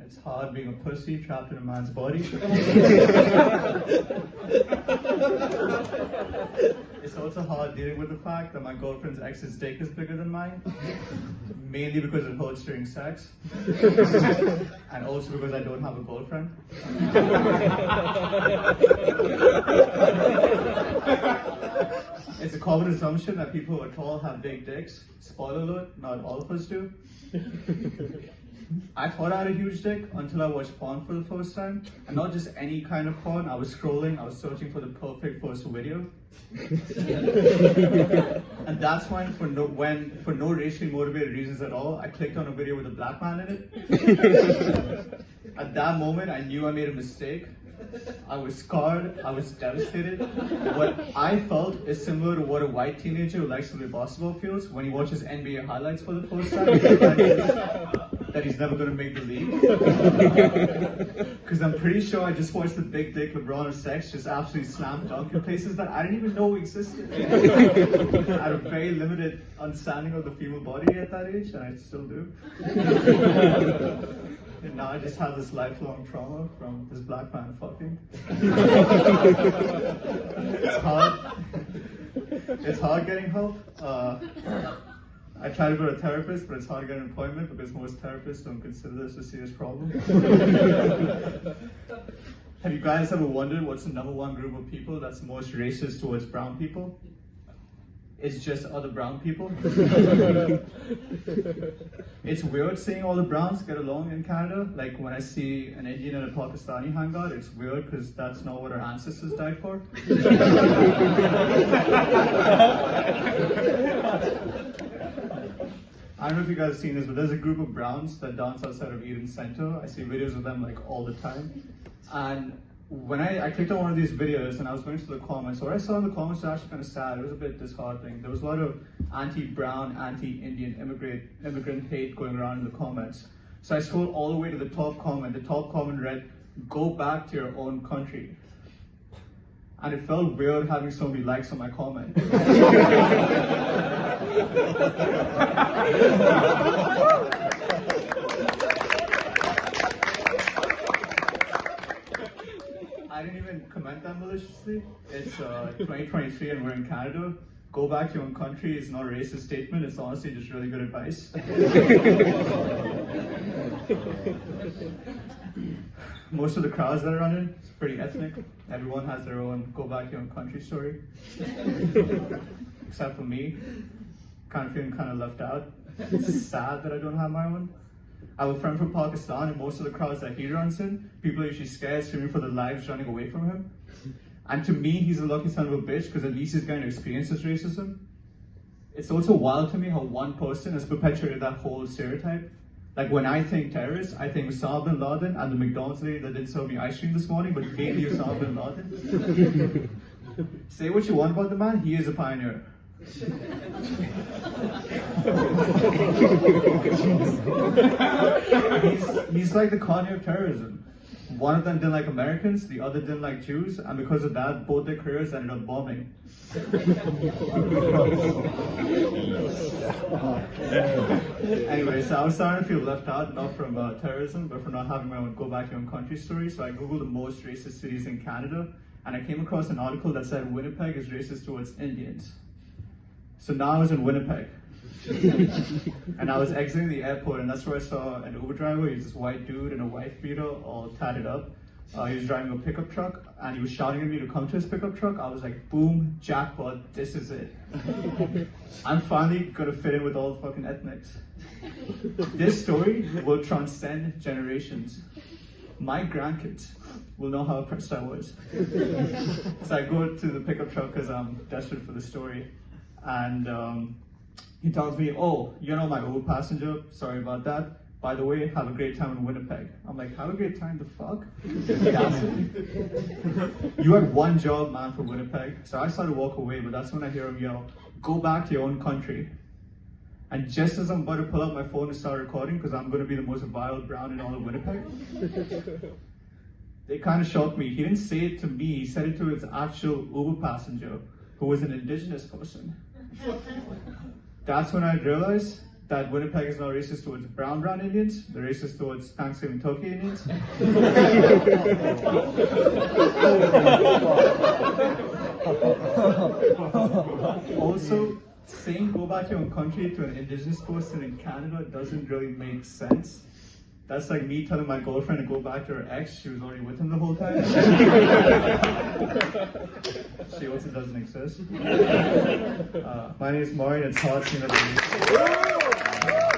It's hard being a pussy trapped in a man's body. It's also hard dealing with the fact that my girlfriend's ex's dick is bigger than mine, mainly because it hurts during sex, and also because I don't have a girlfriend. It's a common assumption that people who are tall have big dicks. Spoiler alert, not all of us do. I thought I had a huge dick until I watched porn for the first time. And not just any kind of porn. I was scrolling, I was searching for the perfect first video. And that's when, for no racially motivated reasons at all, I clicked on a video with a black man in it. At that moment, I knew I made a mistake. I was scarred, I was devastated. What I felt is similar to what a white teenager who likes to play basketball feels when he watches NBA highlights for the first time. That he's never going to make the league. Because I'm pretty sure I just watched the big dick LeBron of sex just absolutely slam dunk in places that I didn't even know existed. I had a very limited understanding of the female body at that age, and I still do. And now I just have this lifelong trauma from this black man fucking. It's hard getting help. I try to go to a therapist, but it's hard to get an appointment because most therapists don't consider this a serious problem. Have you guys ever wondered what's the #1 group of people that's most racist towards brown people? It's just other brown people. It's weird seeing all the browns get along in Canada. Like when I see an Indian and a Pakistani hang out, it's weird because that's not what our ancestors died for. I don't know if you guys have seen this, but there's a group of browns that dance outside of Eden Center. I see videos of them like all the time. And when I clicked on one of these videos and I was going through the comments, what I saw in the comments was actually kind of sad. It was a bit disheartening. There was a lot of anti-brown, anti-Indian immigrant hate going around in the comments. So I scrolled all the way to the top comment. The top comment read, "Go back to your own country." And it felt weird having so many likes on my comment. I didn't even comment that maliciously. It's 2023 and we're in Canada. Go back to your own country is not a racist statement, it's honestly just really good advice. Most of the crowds that are running, it's pretty ethnic. Everyone has their own go back to your own country story. Except for me, kind of feeling kind of left out. It's sad that I don't have my own. I have a friend from Pakistan, and most of the crowds that he runs in, people are usually scared, screaming for their lives, running away from him. And to me, he's a lucky son of a bitch, because at least he's going to experience his racism. It's also wild to me how one person has perpetuated that whole stereotype. Like when I think terrorists, I think Osama bin Laden and the McDonald's lady that didn't serve me ice cream this morning, but mainly Osama bin Laden. Say what you want about the man, he is a pioneer. He's like the Kanye of terrorism. One of them didn't like Americans, the other didn't like Jews, and because of that, both their careers ended up bombing. Anyway, so I was starting to feel left out, not from terrorism, but from not having my own go back to your own country story. So I googled the most racist cities in Canada, and I came across an article that said Winnipeg is racist towards Indians. So now I was in Winnipeg. And I was exiting the airport, and that's where I saw an Uber driver. He's this white dude in a wife beater, all tatted up. He was driving a pickup truck, and he was shouting at me to come to his pickup truck. I was like, boom, jackpot, this is it. I'm finally gonna fit in with all the fucking ethnics. This story will transcend generations. My grandkids will know how oppressed I was. So I go to the pickup truck because I'm desperate for the story. And he tells me, "Oh, you're not my Uber passenger, sorry about that. By the way, have a great time in Winnipeg." I'm like, have a great time, the fuck? You had one job, man, for Winnipeg. So I started to walk away, but that's when I hear him yell, "Go back to your own country." And just as I'm about to pull out my phone and start recording, because I'm going to be the most viral brown in all of Winnipeg, they kind of shocked me. He didn't say it to me, he said it to his actual Uber passenger, who was an indigenous person. That's when I realized that Winnipeg is not racist towards brown Indians, they're racist towards Thanksgiving turkey Indians. Also, saying go back to your own country to an indigenous person in Canada doesn't really make sense. That's like me telling my girlfriend to go back to her ex. She was already with him the whole time. She also doesn't exist. My name is Maureen. It's hard seeing that.